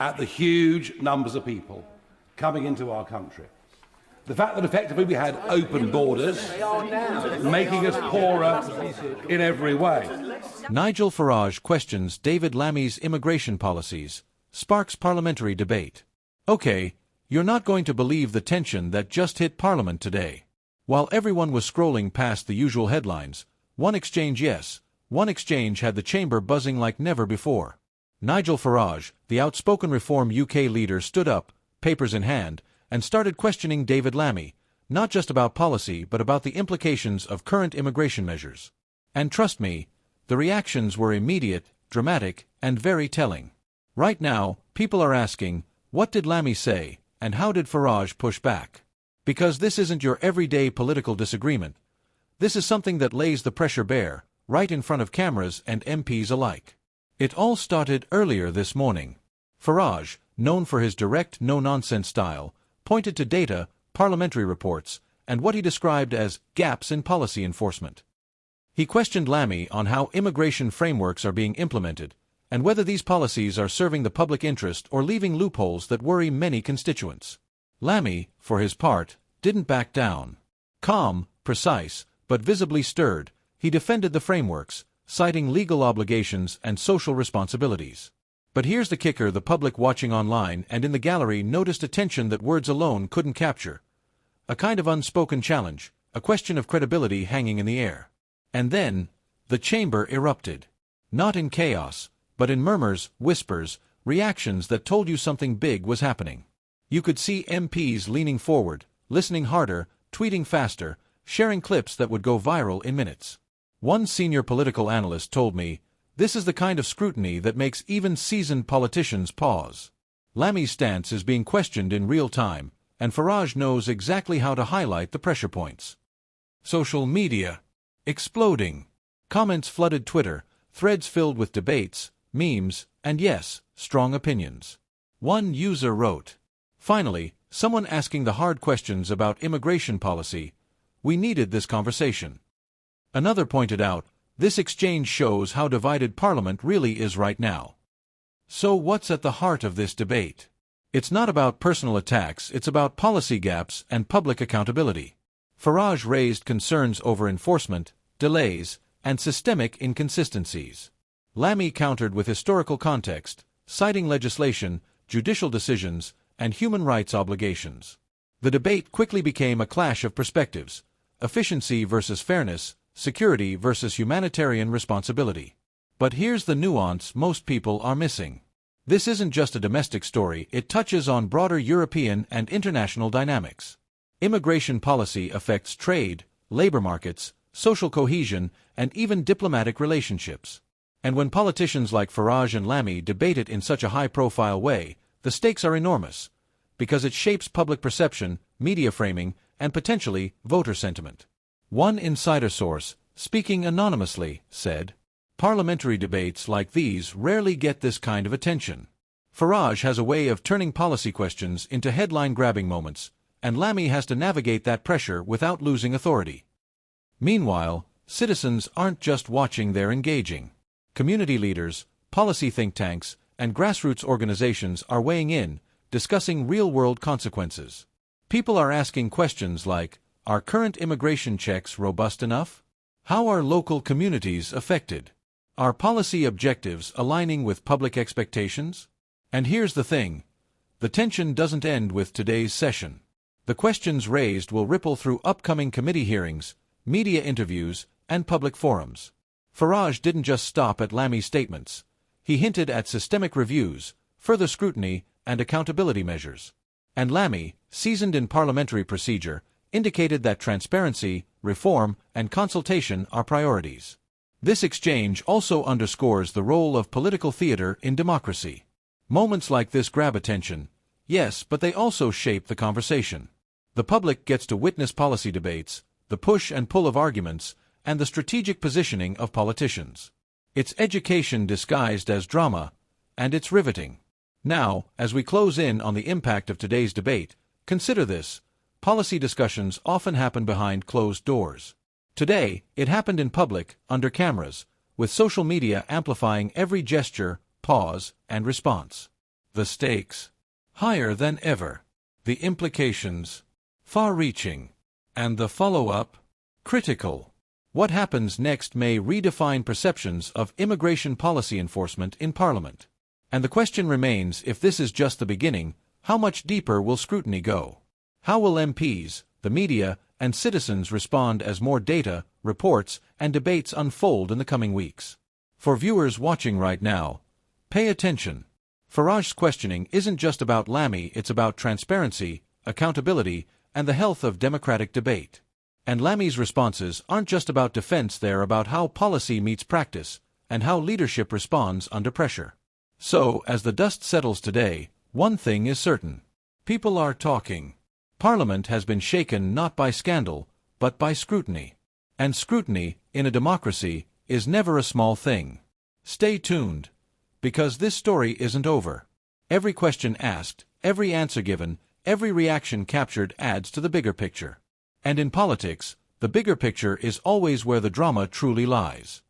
at the huge numbers of people coming into our country. The fact that effectively we had open borders, making us poorer in every way. Nigel Farage questions David Lammy's immigration policies, sparks parliamentary debate. Okay, you're not going to believe the tension that just hit Parliament today. While everyone was scrolling past the usual headlines, one exchange had the chamber buzzing like never before. Nigel Farage, the outspoken Reform UK leader, stood up, papers in hand, and started questioning David Lammy, not just about policy but about the implications of current immigration measures. And trust me, the reactions were immediate, dramatic, and very telling. Right now, people are asking, what did Lammy say, and how did Farage push back? Because this isn't your everyday political disagreement. This is something that lays the pressure bare, right in front of cameras and MPs alike. It all started earlier this morning. Farage, known for his direct, no-nonsense style, pointed to data, parliamentary reports, and what he described as gaps in policy enforcement. He questioned Lammy on how immigration frameworks are being implemented, and whether these policies are serving the public interest or leaving loopholes that worry many constituents. Lammy, for his part, didn't back down. Calm, precise, but visibly stirred, he defended the frameworks, citing legal obligations and social responsibilities. But here's the kicker: the public watching online and in the gallery noticed a tension that words alone couldn't capture. A kind of unspoken challenge, a question of credibility hanging in the air. And then, the chamber erupted. Not in chaos, but in murmurs, whispers, reactions that told you something big was happening. You could see MPs leaning forward, listening harder, tweeting faster, sharing clips that would go viral in minutes. One senior political analyst told me, "This is the kind of scrutiny that makes even seasoned politicians pause." Lammy's stance is being questioned in real time, and Farage knows exactly how to highlight the pressure points. Social media. Exploding. Comments flooded Twitter, threads filled with debates, memes, and yes, strong opinions. One user wrote, "Finally, someone asking the hard questions about immigration policy. We needed this conversation." Another pointed out, "This exchange shows how divided Parliament really is right now." So what's at the heart of this debate? It's not about personal attacks, it's about policy gaps and public accountability. Farage raised concerns over enforcement, delays, and systemic inconsistencies. Lammy countered with historical context, citing legislation, judicial decisions, and human rights obligations. The debate quickly became a clash of perspectives: efficiency versus fairness, security versus humanitarian responsibility. But here's the nuance most people are missing. This isn't just a domestic story, it touches on broader European and international dynamics. Immigration policy affects trade, labor markets, social cohesion, and even diplomatic relationships. And when politicians like Farage and Lammy debate it in such a high-profile way, the stakes are enormous, because it shapes public perception, media framing, and potentially voter sentiment. One insider source, speaking anonymously, said, "Parliamentary debates like these rarely get this kind of attention. Farage has a way of turning policy questions into headline-grabbing moments, and Lammy has to navigate that pressure without losing authority." Meanwhile, citizens aren't just watching, they're engaging. Community leaders, policy think tanks, and grassroots organizations are weighing in, discussing real-world consequences. People are asking questions like, are current immigration checks robust enough? How are local communities affected? Are policy objectives aligning with public expectations? And here's the thing: the tension doesn't end with today's session. The questions raised will ripple through upcoming committee hearings, media interviews, and public forums. Farage didn't just stop at Lammy's statements. He hinted at systemic reviews, further scrutiny, and accountability measures. And Lammy, seasoned in parliamentary procedure, indicated that transparency, reform, and consultation are priorities. This exchange also underscores the role of political theater in democracy. Moments like this grab attention, yes, but they also shape the conversation. The public gets to witness policy debates, the push and pull of arguments, and the strategic positioning of politicians. It's education disguised as drama, and it's riveting. Now, as we close in on the impact of today's debate, consider this: policy discussions often happen behind closed doors. Today, it happened in public, under cameras, with social media amplifying every gesture, pause, and response. The stakes, higher than ever. The implications, far-reaching. And the follow-up, critical. What happens next may redefine perceptions of immigration policy enforcement in Parliament. And the question remains, if this is just the beginning, how much deeper will scrutiny go? How will MPs, the media, and citizens respond as more data, reports, and debates unfold in the coming weeks? For viewers watching right now, pay attention. Farage's questioning isn't just about Lammy, it's about transparency, accountability, and the health of democratic debate. And Lammy's responses aren't just about defense, they're about how policy meets practice, and how leadership responds under pressure. So, as the dust settles today, one thing is certain. People are talking. Parliament has been shaken not by scandal, but by scrutiny. And scrutiny, in a democracy, is never a small thing. Stay tuned, because this story isn't over. Every question asked, every answer given, every reaction captured adds to the bigger picture. And in politics, the bigger picture is always where the drama truly lies.